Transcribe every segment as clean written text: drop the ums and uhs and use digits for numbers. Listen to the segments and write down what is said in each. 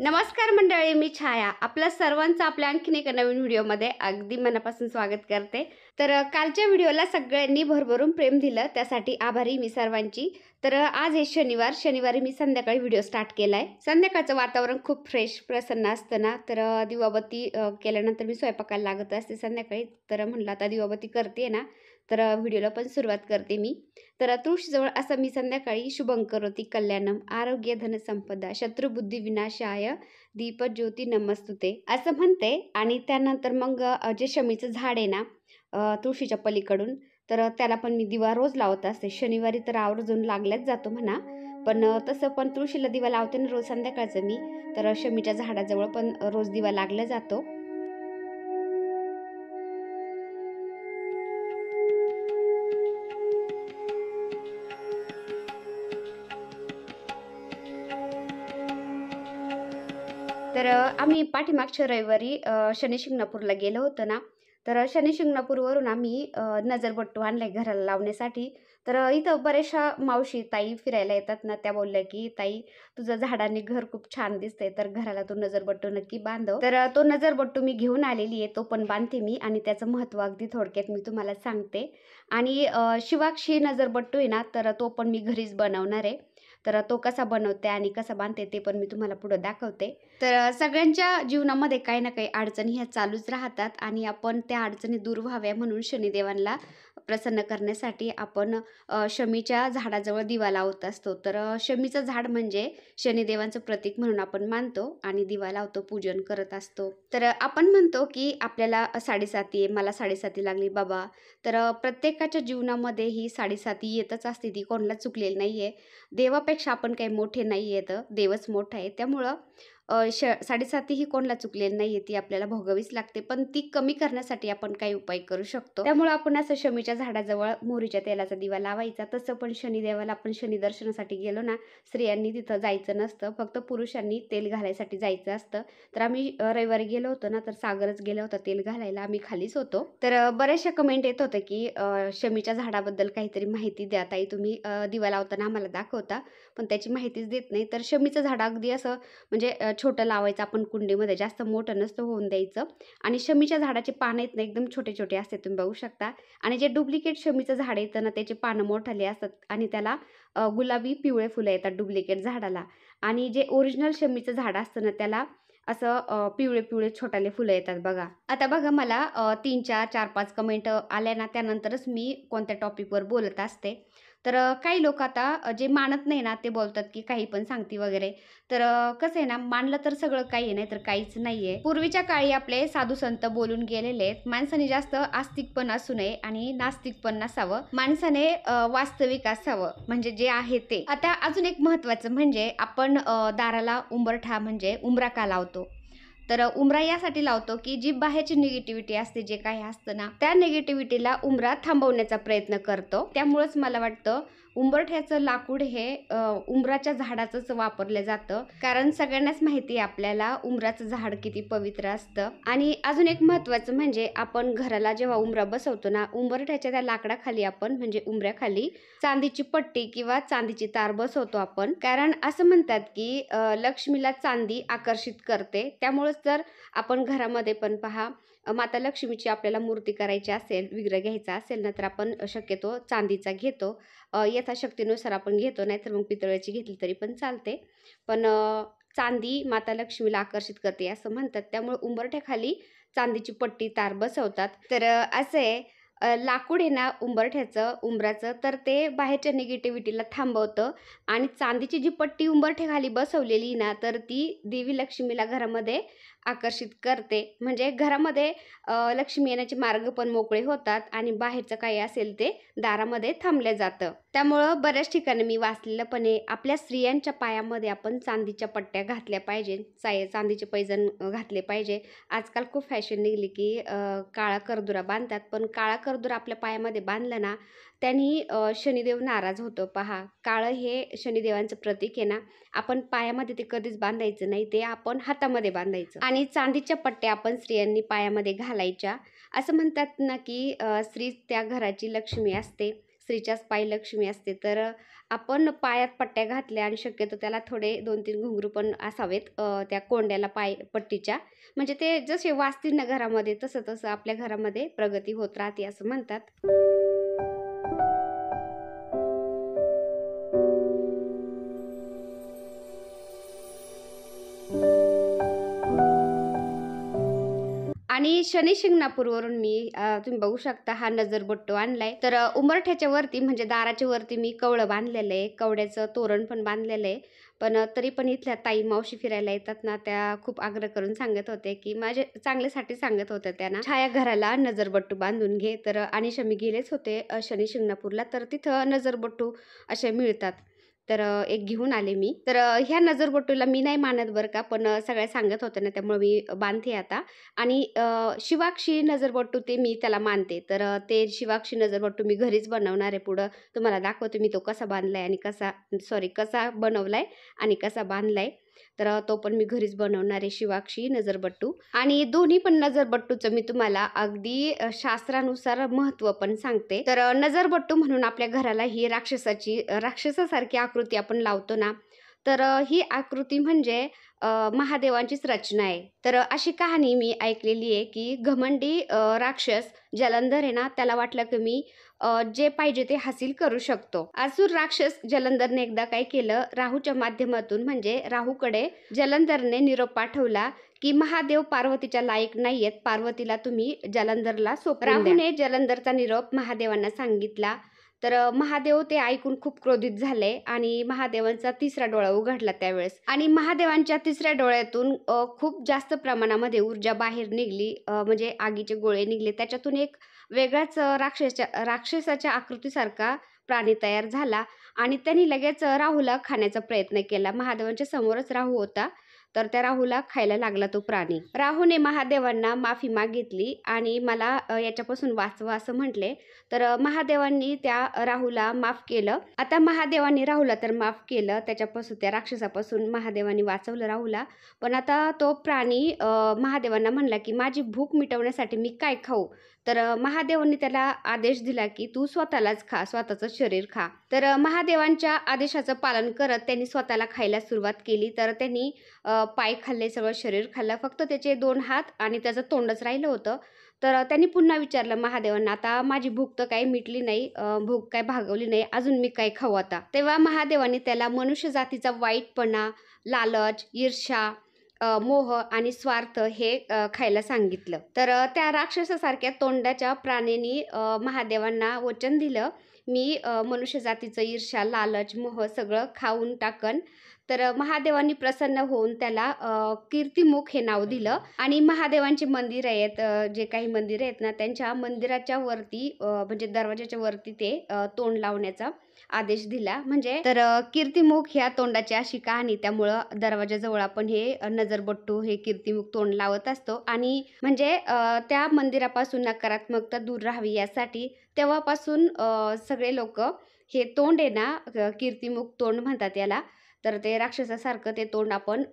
नमस्कार मंडळी, मी छाया आपल्या सर्वांचं आपल्या आणखीन एका नवीन व्हिडिओमध्ये अगदी मनापासून स्वागत करते। तर कालच्या व्हिडिओला सगळ्यांनी भरभरून प्रेम दिलं, त्यासाठी आभारी मी सर्वांची। तर आज आहे शनिवारी मी संध्याकाळी व्हिडिओ स्टार्ट केलाय। संध्याकाळचं वातावरण खूप फ्रेश प्रसन्न असतं ना, तर दिवाबत्ती केल्यानंतर मी स्वयंपाकाला लागत असते संध्याकाळी। तर म्हणलं आता दिवाबत्ती करते ना, तर व्हिडिओला पण सुरुवात करते मी। तर तुळशीजवळ असं मी संध्याकाळी शुभं करोति कल्याणम आरोग्य धन संपदा शत्रुबुद्धी विनाशाय दीपज्योती नमस्तुते असं म्हणते। आणि त्यानंतर मग जे शमीचं झाड आहे ना तुळशीच्या पलीकडून, तर त्याला पण मी दिवा रोज लावत असते। शनिवारी तर आवर्जून लागल्याच जातो म्हणा, पण तसं पण तुळशीला दिवा लावते ना रोज संध्याकाळचं मी। तर शमीच्या झाडाजवळ पण रोज दिवा लागला जातो। तर आम्ही पाठीमागच्या रविवारी शनी शिंगणापूरला गेलो होतो ना, तर शनी शिंगणापूरवरून आम्ही नजरबट्टू आणलाय घराला लावण्यासाठी। तर इथं बऱ्याचशा मावशी ताई फिरायला येतात ना, त्या बोलल्या की ताई तुझं झाडाने घर खूप छान दिसतंय, तर घराला तू नजरबट्टू नक्की बांधव। तर तो नजरबट्टू मी घेऊन आलेली आहे, तो पण बांधते मी आणि त्याचं महत्त्व अगदी थोडक्यात मी तुम्हाला सांगते। आणि शिवाक्षी नजरबट्टू आहे ना, तर तो पण मी घरीच बनवणार आहे। तर तो कसा बनवते आणि कसा बांधते ते पण मी तुम्हाला पुढे दाखवते। तर सगळ्यांच्या जीवनामध्ये काही ना काही अडचणी ह्या चालूच राहतात, आणि आपण त्या अडचणी दूर व्हाव्या म्हणून शनिदेवांना प्रसन्न करण्यासाठी आपण शमीच्या झाडाजवळ दिवा लावत असतो। तर शमीचं झाड म्हणजे शनिदेवांचं प्रतीक म्हणून आपण मानतो आणि दिवा लावतो, पूजन करत असतो। तर आपण म्हणतो की आपल्याला साडेसाती आहे, मला साडेसाती लागली बाबा। तर प्रत्येकाच्या जीवनामध्ये ही साडेसाती येतच असते, ती कोणाला चुकलेली नाहीये। देवापेक्षा आपण काही मोठे नाही आहेत, देवच मोठा आहे। त्यामुळं साडेसाती ही कोणाला चुकलेली नाहीये, ती आपल्याला भोगावीच लागते, पण ती कमी करण्यासाठी आपण काही उपाय करू शकतो। त्यामुळे आपण असं शमीच्या झाडाजवळ मोहरीच्या तेलाचा दिवा लावायचा। तसं पण शनिदेवाला आपण शनी दर्शनासाठी गेलो ना, स्त्रियांनी तिथं जायचं नसतं, फक्त पुरुषांनी तेल घालायसाठी जायचं असतं। तर आम्ही रविवारी गेलो होतो ना, तर सागरच गेला होता तेल घालायला, आम्ही खालीच होतो। तर बऱ्याचशा कमेंट येत होत्या की शमीच्या झाडाबद्दल काहीतरी माहिती द्या ताई, तुम्ही दिवा लावताना आम्हाला दाखवता पण त्याची माहितीच देत नाही। तर शमीचं झाड अगदी असं म्हणजे छोटं लावायचं आपण कुंडीमध्ये, जास्त मोठं नसतं होऊन द्यायचं। आणि शमीच्या झाडाचे पानं आहेत ना एकदम छोटे छोटे असते, तुम्ही बघू शकता। आणि जे डुप्लिकेट शमीचं झाड येतं ना, त्याचे पानं मोठाले असतात आणि त्याला गुलाबी पिवळे फुलं येतात डुप्लिकेट झाडाला। आणि जे ओरिजिनल शमीचं झाड असतं ना, त्याला असं पिवळे पिवळे छोटाले फुलं येतात बघा। आता बघा मला 3, 4, 4, 5 कमेंट आल्या ना, त्यानंतरच मी कोणत्या टॉपिकवर बोलत असते। तर काही लोक आता जे मानत नाही ना, ते बोलतात की काही पण सांगती वगैरे। तर कसं आहे ना, मानलं तर सगळं काही आहे, नाही तर काहीच नाहीये। पूर्वीच्या काळी आपले साधू संत बोलून गेलेले आहेत, माणसाने जास्त आस्तिक पण असू नये आणि नास्तिक पण नसावं, माणसाने वास्तविक असावं, म्हणजे जे आहे ते। आता अजून एक महत्त्वाचं म्हणजे आपण दाराला उंबरठा म्हणजे उंबरा का लावतो, तर उंबरा यासाठी लावतो की जी बाहेरची निगेटिव्हिटी असते, जे काही असतं ना, त्या निगेटिव्हिटीला उंबरा थांबवण्याचा प्रयत्न करतो। त्यामुळेच मला वाटतं उंबरठ्याचं लाकूड हे उंबराच्या झाडाचंच वापरलं जातं, कारण सगळ्यांनाच माहिती आहे आपल्याला उंबराचं झाड किती पवित्र असतं। आणि अजून एक महत्त्वाचं म्हणजे आपण घराला जेव्हा उंबरा बसवतो ना, उंबरठ्याच्या त्या लाकडाखाली आपण म्हणजे उंबऱ्याखाली चांदीची पट्टी किंवा चांदीची तार बसवतो आपण, कारण असं म्हणतात की लक्ष्मीला चांदी आकर्षित करते। त्यामुळेच जर आपण घरामध्ये पण पहा, माता लक्ष्मीची आपल्याला मूर्ती करायची असेल, विग्रह घ्यायचा असेल ना, तर आपण शक्यतो चांदीचा घेतो, यथाशक्तीनुसार आपण घेतो, नाहीतर मग पितळाची घेतली तरी पण चालते। पण चांदी माता लक्ष्मीला आकर्षित करते असं म्हणतात, त्यामुळे उंबरठ्याखाली चांदीची पट्टी तार बसवतात। तर असे लाकूड आहे ना उंबरठ्याचं उंबराचं, तर ते बाहेरच्या निगेटिव्हिटीला थांबवतं। आणि चांदीची जी पट्टी उंबरठ्याखाली बसवलेली ना, तर ती देवी लक्ष्मीला घरामध्ये आकर्षित करते, म्हणजे घरामध्ये लक्ष्मी येण्याचे मार्ग पण मोकळे होतात आणि बाहेरचं काही असेल ते दारामध्ये थांबलं जातं। त्यामुळं बऱ्याच ठिकाणी मी वाचलेलं पण आहे, आपल्या स्त्रियांच्या पायामध्ये आपण चांदीच्या पट्ट्या घातल्या पाहिजे, चांदीचे पैजण घातले पाहिजे। आजकाल खूप फॅशन निघली की काळा करदुरा बांधतात, पण काळा करदुरा आपल्या पायामध्ये बांधलं ना, त्यांनी शनिदेव नाराज होतो। पहा, काळं हे शनिदेवांचं प्रतीक आहे ना, आपण पायामध्ये ते कधीच बांधायचं नाही, ते आपण हातामध्ये बांधायचं। आणि चांदीच्या पट्ट्या आपण स्त्रियांनी पायामध्ये घालायच्या। असं म्हणतात ना की स्त्री त्या घराची लक्ष्मी असते, स्त्रीच्याच पायी लक्ष्मी असते. तर आपण पायात पट्ट्या घातल्या आणि शक्यतो त्याला थोडे 2-3 घुंगरू पण असावेत त्या कोंड्याला पट्टीच्या. म्हणजे ते जसे वाजतील ना घरामध्ये तसं आपल्या घरामध्ये प्रगती होत राहते असं म्हणतात. आणि शनी शिंगणापूरवरून मी तुम्ही बघू शकता हा नजरबट्टू आणलाय. तर उंबरठ्याच्या वरती म्हणजे दाराच्या वरती मी कवळं बांधलेलं आहे. कवड्याचं तोरण पण बांधलेलं आहे. पण तरी पण इथल्या ताई मावशी फिरायला येतात ना, त्या खूप आग्रह करून सांगत होते, की माझ्या चांगल्यासाठी सांगत होत्या त्या ना, "छाया घराला नजरबट्टू बांधून घे." तर अनिशा मी गेलेच होते शनी शिंगणापूरला. तर तिथं नजरबट्टू असे मिळतात. तर एक घेऊन आले मी. तर ह्या नजरबट्टूला मी नाही मानत बरं का, पण सगळ्या सांगत होत्या ना, त्यामुळे मी बांधते आता. आणि शिवाक्षी नजरबट्टू ते मी त्याला मानते. तर ते शिवाक्षी नजरबट्टू मी घरीच बनवणार आहे पुढं. तुम्हाला दाखवते मी तो कसा बांधलाय आणि कसा बनवलाय आणि कसा बांधलाय. तर तो पण मी घरीच बनवणार आहे शिवाक्षी नजरबट्टू. आणि दोन्ही पण नजरबट्टूचं मी तुम्हाला अगदी शास्त्रानुसार महत्त्व पण सांगते. तर नजरबट्टू म्हणून आपल्या घराला ही राक्षसासारखी आकृती आपण लावतो ना, तर ही आकृती म्हणजे महादेवांचीच रचना आहे. तर अशी कहाणी मी ऐकलेली आहे, की घमंडी राक्षस जलंधर आहे ना, त्याला वाटलं की मी जे पाहिजे ते हासिल करू शकतो. असुर राक्षस जलंधरने एकदा काय केलं, राहूच्या माध्यमातून म्हणजे राहूकडे जलंधरने निरोप पाठवला, की महादेव पार्वतीच्या लायक नाहीयेत. पार्वतीला तुम्ही जलंधरला सोपवून द्या. राहूने जलंधरचा निरोप महादेवांना सांगितला. तर महादेव ते ऐकून खूप क्रोधित झाले आणि महादेवांचा तिसरा डोळा उघडला त्यावेळेस. आणि महादेवांच्या तिसऱ्या डोळ्यातून खूप जास्त प्रमाणामध्ये ऊर्जा बाहेर निघली. म्हणजे आगीचे गोळे निघले. त्याच्यातून एक वेगळाच राक्षसाच्या आकृतीसारखा प्राणी तयार झाला आणि त्यांनी लगेच राहूला खाण्याचा प्रयत्न केला. महादेवांच्या समोरच राहू होता. तर त्या राहूला खायला लागला तो प्राणी. राहूने महादेवांना माफी मागितली आणि मला याच्यापासून वाचवा असं म्हटले. तर महादेवांनी त्या राहूला माफ केलं. आता महादेवांनी राहूला तर माफ केलं. त्या राक्षसापासून महादेवांनी वाचवलं राहूला. पण आता तो प्राणी महादेवांना म्हणला, की माझी भूक मिटवण्यासाठी मी काय खाऊ? तर महादेवांनी त्याला आदेश दिला, की तू स्वतःलाच खा, स्वतःचं शरीर खा. तर महादेवांच्या आदेशाचं पालन करत त्यांनी स्वतःला खायला सुरुवात केली. तर त्यांनी पाय खाल्ले, सगळं शरीर खाल्लं. फक्त त्याचे 2 हात आणि त्याचं तोंडच राहिलं होतं. तर त्यांनी पुन्हा विचारलं महादेवांना, "आता माझी भूक तर काही मिटली नाही, भूक काही भागवली नाही, अजून मी काय खाऊ आता?" तेव्हा महादेवांनी त्याला मनुष्य जातीचा वाईटपणा, लालच, ईर्ष्या, मोह आणि स्वार्थ हे खायला सांगितलं. तर त्या राक्षसासारख्या तोंडाच्या प्राण्यानी महादेवांना वचन दिलं, "मी मनुष्य जातीचं ईर्ष्या, लालच, मोह सगळं खाऊन टाकन." तर महादेवांनी प्रसन्न होऊन त्याला कीर्तिमुख हे नाव दिलं. आणि महादेवांचे मंदिर आहेत, जे काही मंदिरं आहेत ना, त्यांच्या मंदिराच्या वरती म्हणजे दरवाजाच्या वरती ते तोंड लावण्याचा आदेश दिला. म्हणजे तर कीर्तिमुख ह्या तोंडाची अशी कहाणी. त्यामुळं दरवाजाजवळ आपण हे नजरबट्टू हे कीर्तिमुख तोंड लावत असतो. आणि म्हणजे त्या मंदिरापासून नकारात्मकता दूर राहावी यासाठी तेव्हापासून सगळे लोकं हे तोंड आहे ना, कीर्तिमुख तोंड म्हणतात याला. तर ते राक्षसासारखं ते तोंड आपण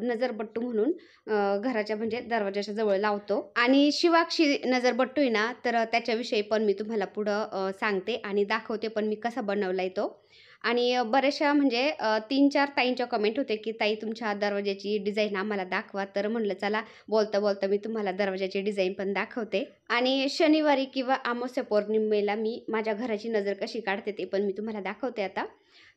नजरबट्टू म्हणून घराच्या म्हणजे दरवाजाच्या जवळ लावतो. आणि शिवाक्षी नजरबट्टू आहे ना, तर त्याच्याविषयी पण मी तुम्हाला पुढं सांगते आणि दाखवते पण मी कसा बनवलाय तो. आणि बऱ्याचशा म्हणजे 3-4 ताईंच्या कमेंट होते, की "ताई तुमच्या दरवाजाची डिझाईन आम्हाला दाखवा." तर म्हणलं चला बोलता-बोलता मी तुम्हाला दरवाजाची डिझाईन पण दाखवते. आणि शनिवारी किंवा अमावास्या पौर्णिमेला मी माझ्या घराची नजर कशी काढते ते पण मी तुम्हाला दाखवते आता.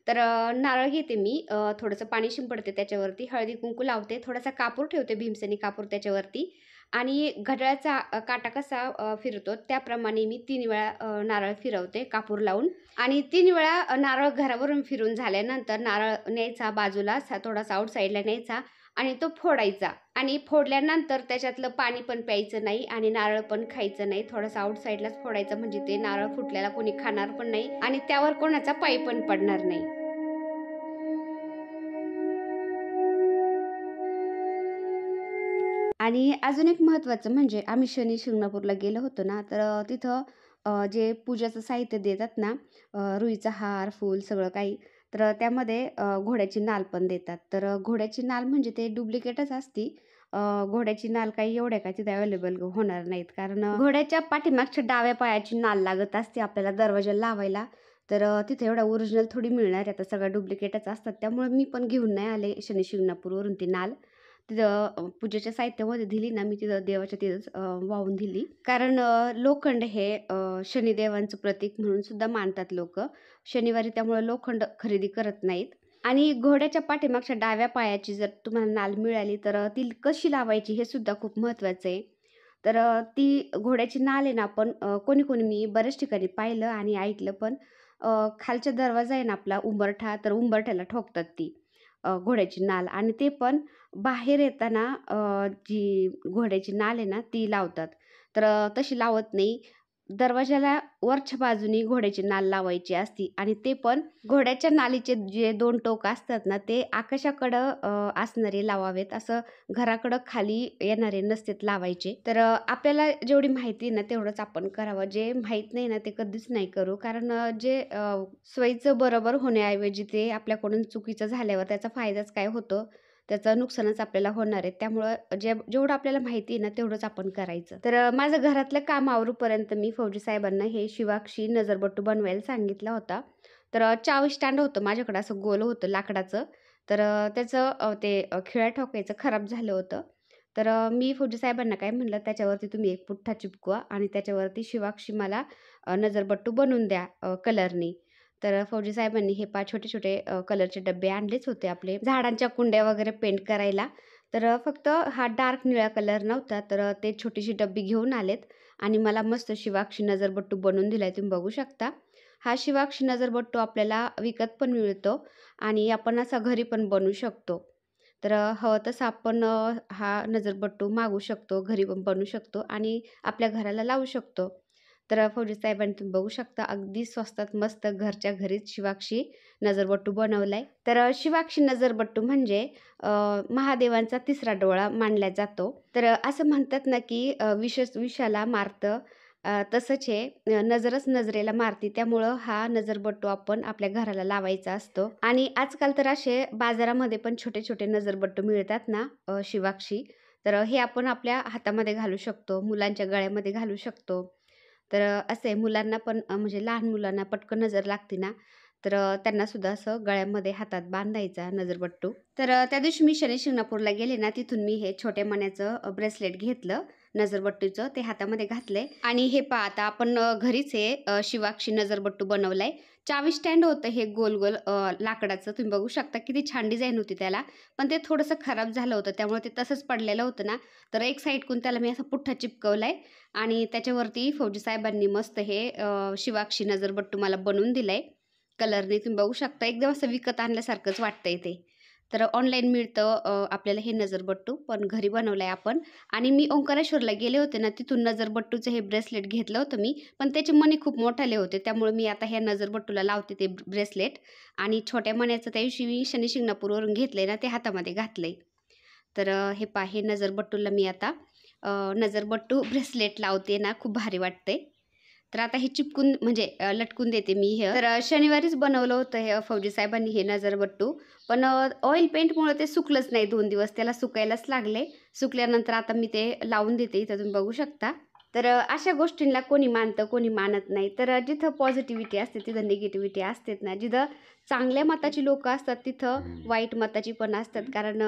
तर नारळ घेते मी, थोडंसं पाणी शिंपडते त्याच्यावरती, हळदी-कुंकू लावते, थोडासा कापूर ठेवते, भीमसेनी कापूर त्याच्यावरती. आणि घड्याळाचा काटा कसा फिरतो त्याप्रमाणे मी 3 वेळा नारळ फिरवते कापूर लावून. आणि 3 वेळा नारळ घरावरून फिरून झाल्यानंतर नारळ न्यायचा बाजूला थोडासा आउट साईडला न्यायचा आणि तो फोडायचा. आणि फोडल्यानंतर त्याच्यातलं पाणी पण प्यायचं नाही आणि नारळ पण खायचं नाही. थोडासा आउट साईडलाच फोडायचा म्हणजे ते नारळ फुटल्याला कोणी खाणार पण नाही आणि त्यावर कोणाचा पाय पण पडणार नाही. आणि अजून एक महत्त्वाचं म्हणजे आम्ही शनी शिंगणापूरला गेलो होतो ना, तर तिथं जे पूजाचं साहित्य देतात ना, रुईचा हार, फूल सगळं काही, तर त्यामध्ये घोड्याची नाल पण देतात. तर घोड्याची नाल म्हणजे ते डुप्लिकेटच असती. घोड्याची नाल काही एवढ्या काय तिथे अवेलेबल होणार नाहीत. कारण घोड्याच्या पाठीमागच्या डाव्या पायाची नाल लागत असते आपल्याला दरवाजाला लावायला. तर तिथे एवढा ओरिजिनल थोडी मिळणार आहे, आता सगळ्या डुप्लिकेटच असतात. त्यामुळे मी पण घेऊन नाही आले शनी शिंगणापूरवरून ती नाल. तिथं पूजेच्या साहित्यामध्ये दिली ना, मी तिथं देवाच्या तिथंच वाहून दिली. कारण लोखंड हे शनिदेवांचं प्रतीक म्हणून सुद्धा मानतात लोकं. शनिवारी त्यामुळे लोखंड खरेदी करत नाहीत. आणि घोड्याच्या पाठीमागच्या डाव्या पायाची जर तुम्हाला नाल मिळाली, तर ती कशी लावायची हे सुद्धा खूप महत्त्वाचं आहे. तर ती घोड्याची नाल आहे ना, आपण कोणी-कोणी मी बऱ्याच ठिकाणी पाहिलं आणि ऐकलं पण खालचा दरवाजा आहे ना आपला उंबरठा, तर उंबरठ्याला ठोकतात ती घोड्याची नाल आणि ते पण बाहेर येताना जी घोड्याची नाल आहे ना, ती लावतात. तर तशी लावत नाही. दरवाजाला वरच्या बाजूनी घोड्याची नाल लावायची असती आणि ते पण घोड्याच्या नालीचे जे 2 टोक असतात ना, ते आकाशाकडं असणारे लावावेत. असं घराकडं खाली येणारे नसतेत लावायचे. तर आपल्याला जेवढी माहिती आहे ना, तेवढंच आपण करावं. जे माहीत नाही ना, ते कधीच नाही करू. कारण जे सोयीचं बरोबर होण्याऐवजी ते आपल्याकडून चुकीचं झाल्यावर त्याचा फायदाच काय होतो? त्याचं नुकसानच आपल्याला होणार आहे. त्यामुळं जेवढं आपल्याला माहिती आहे ना, तेवढंच आपण करायचं. तर माझं घरातलं काम आवरूपर्यंत मी फौजी साहेबांना हे शिवाक्षी नजरबट्टू बनवायला सांगितला होता. तर चावी स्टँड होतं माझ्याकडं असं गोल होतं लाकडाचं. तर त्याचं ते खिळा ठोकायचं खराब झालं होतं. तर मी फौजी साहेबांना काय म्हणलं, त्याच्यावरती तुम्ही एक पुठ्ठा चिपकवा आणि त्याच्यावरती शिवाक्षी मला नजरबट्टू बनवून द्या कलरनी. तर फौजी साहेबांनी हे छोटे-छोटे कलरचे डब्बे आणलेच होते आपले झाडांच्या कुंड्या वगैरे पेंट करायला. तर फक्त हा डार्क निळा कलर नव्हता, तर ते छोटीशी डब्बी घेऊन आलेत आणि मला मस्त शिवाक्षी नजरबट्टू बनवून दिलाय. तुम्ही बघू शकता. हा शिवाक्षी नजरबट्टू आपल्याला विकत पण मिळतो आणि आपण असा घरी पण बनवू शकतो. तर हवं तसं आपण हा नजरबट्टू मागवू शकतो, घरी पण बनवू शकतो आणि आपल्या घराला लावू शकतो. तर फौजी साहेबांनी तुम्ही बघू शकता अगदी स्वस्तात मस्त घरच्या घरीच शिवाक्षी नजरबट्टू बनवलाय. तर शिवाक्षी नजरबट्टू म्हणजे महादेवांचा तिसरा डोळा मानला जातो. तर असं म्हणतात ना, की विषच विषाला मारतं. तसंच हे नजरच नजरेला मारते. त्यामुळं हा नजरबट्टू आपण आपल्या घराला लावायचा असतो. आणि आजकाल तर असे बाजारामध्ये पण छोटे-छोटे नजरबट्टू मिळतात ना शिवाक्षी. तर हे आपण आपल्या हातामध्ये घालू शकतो, मुलांच्या गळ्यामध्ये घालू शकतो. तर असं आहे मुलांना पण म्हणजे लहान मुलांना पटकन नजर लागते ना, तर त्यांना सुद्धा असं गळ्यामध्ये हातात बांधायचा नजरबट्टू. तर त्या दिवशी मी शनी शिंगणापूरला गेले ना, तिथून मी हे छोट्या मण्याचं ब्रेसलेट घेतलं नजरबट्टूचं, ते हातामध्ये घातलंय आणि हे पहा आता आपण घरीच हे शिवाक्षी नजरबट्टू बनवलाय. चावी स्टँड होतं हे गोल-गोल लाकडाचं. तुम्ही बघू शकता किती छान डिझाइन होती त्याला. पण ते थोडंसं खराब झालं होतं, त्यामुळे ते तसंच पडलेलं होतं ना, तर एक साईडकडून त्याला मी असा पुठ्ठा चिपकवलाय आणि त्याच्यावरती फौजी साहेबांनी मस्त हे शिवाक्षी नजरबट्टू मला बनवून दिलाय कलरने. तुम्ही बघू शकता एकदम असं विकत आणल्यासारखंच वाटतंय ते. तर ऑनलाईन मिळतं आपल्याला हे नजरबट्टू, पण घरी बनवलंय आपण. आणि मी ओंकारेश्वरला गेले होते ना, तिथून नजरबट्टूचं हे ब्रेसलेट घेतलं होतं मी, पण त्याचे मणी खूप मोठाले होते. त्यामुळे मी आता ह्या नजरबट्टूला लावते ते ब्रेसलेट आणि छोट्या मण्याचं त्या दिवशी मी शनी शिंगणापूरवरून घेतलंय ना, ते हातामध्ये घातलंय. तर हे पहा हे नजरबट्टूला मी आता नजरबट्टू ब्रेसलेट लावते ना, खूप भारी वाटतंय. तर आता हे चिपकून म्हणजे लटकून देते मी हे. तर शनिवारीच बनवलं होतं हे फौजी साहेबांनी हे नजरबट्टू. पण ऑइल पेंटमुळे ते सुकलंच नाही 2 दिवस. त्याला सुकायलाच लागले. सुकल्यानंतर आता मी ते लावून देते. इथं तुम्ही बघू शकता. तर अशा गोष्टींना कोणी मानतं, कोणी मानत नाही. तर जिथं पॉझिटिव्हिटी असते, तिथं निगेटिव्हिटी असतेच ना. जिथं चांगल्या मताची लोकं असतात, तिथं वाईट मताची पण असतात. कारण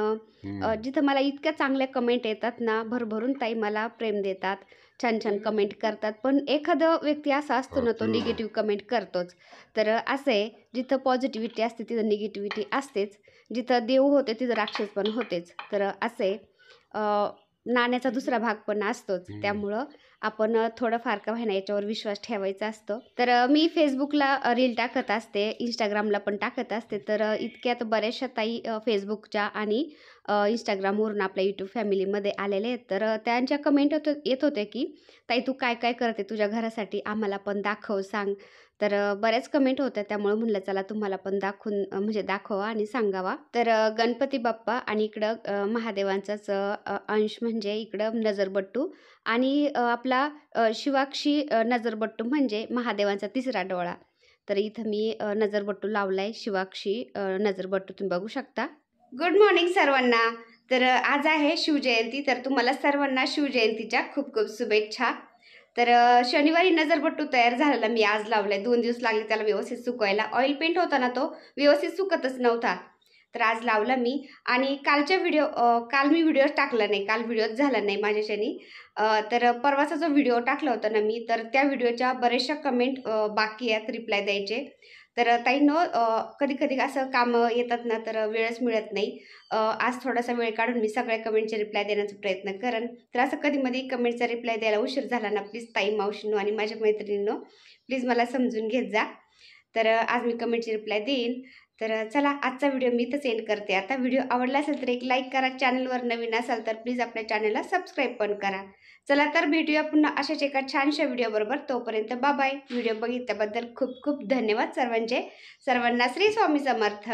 जिथं मला इतक्या चांगल्या कमेंट येतात ना, भरभरून ताई मला प्रेम देतात. छान-छान कमेंट करतात. पण एखादा व्यक्ती असा असतो ना, तो निगेटिव्ह कमेंट करतोच. तर असं आहे, जिथं पॉझिटिव्हिटी असते, तिथं निगेटिव्हिटी असतेच. जिथं देव होते, तिथं राक्षस पण होतेच. तर असं आहे, नाण्याचा दुसरा भाग पण असतोच. त्यामुळं आपण थोडंफार का होईना याच्यावर विश्वास ठेवायचा असतो. तर मी Facebookला रील टाकत असते, Instagramला पण टाकत असते. तर इतक्यात बऱ्याचशा ताई Facebookच्या आणि Instagramवरून आपल्या YouTube फॅमिलीमध्ये आलेले आहेत. तर त्यांच्या कमेंट येत होत्या, की "ताई तू काय-काय करते तुझ्या घरासाठी? आम्हाला पण दाखव, सांग." तर बऱ्याच कमेंट होत्या. त्यामुळे म्हणलं चला तुम्हाला पण दाखवून म्हणजे दाखवावा आणि सांगावा. तर गणपती बाप्पा आणि इकडं महादेवांचाच अंश म्हणजे इकडं नजरबट्टू आणि आपला शिवाक्षी नजरबट्टू म्हणजे महादेवांचा तिसरा डोळा. तर इथं मी नजरबट्टू लावलाय शिवाक्षी नजरबट्टू तुम्ही बघू शकता. गुड मॉर्निंग सर्वांना. तर आज आहे शिवजयंती. तर तुम्हाला सर्वांना शिवजयंतीच्या खूप खूप शुभेच्छा. तर शनिवारी नजरबट्टू तयार झालेला मी आज लावलाय. 2 दिवस लागले त्याला व्यवस्थित सुकवायला. ऑइल पेंट होता ना तो व्यवस्थित सुकतच नव्हता. तर आज लावला मी आणि काल मी व्हिडिओ टाकला नाही. काल व्हिडिओच झाला नाही माझ्याच्यानी. तर परवाचा जो व्हिडिओ टाकला होता ना मी, तर त्या व्हिडिओच्या बऱ्याचशा कमेंट बाकी आहेत रिप्लाय द्यायचे. तर ताईंनो, कधी-कधी असं कामं येतात ना, तर वेळच मिळत नाही. आज थोडासा वेळ काढून मी सगळ्या कमेंटचे रिप्लाय देण्याचा प्रयत्न करेन. तर असं कधी-मधी कमेंटचा रिप्लाय द्यायला उशीर झाला ना, प्लीज ताई, मावशींनो आणि माझ्या मैत्रिणींनो, प्लीज मला समजून घेत जा. तर आज मी कमेंटची रिप्लाय देईन. तर चला, आजचा व्हिडिओ मी इथंच एंड करते. आता व्हिडिओ आवडला असेल तर एक लाईक करा. चॅनलवर नवीन असाल तर प्लीज आपल्या चॅनलला सबस्क्राईब पण करा. चला तर भेटूया पुन्हा अशाच एका छानशा व्हिडिओबरोबर. तोपर्यंत बाय. व्हिडिओ बघितल्याबद्दल खूप खूप धन्यवाद सर्वांचे. सर्वांना श्री स्वामी समर्थ.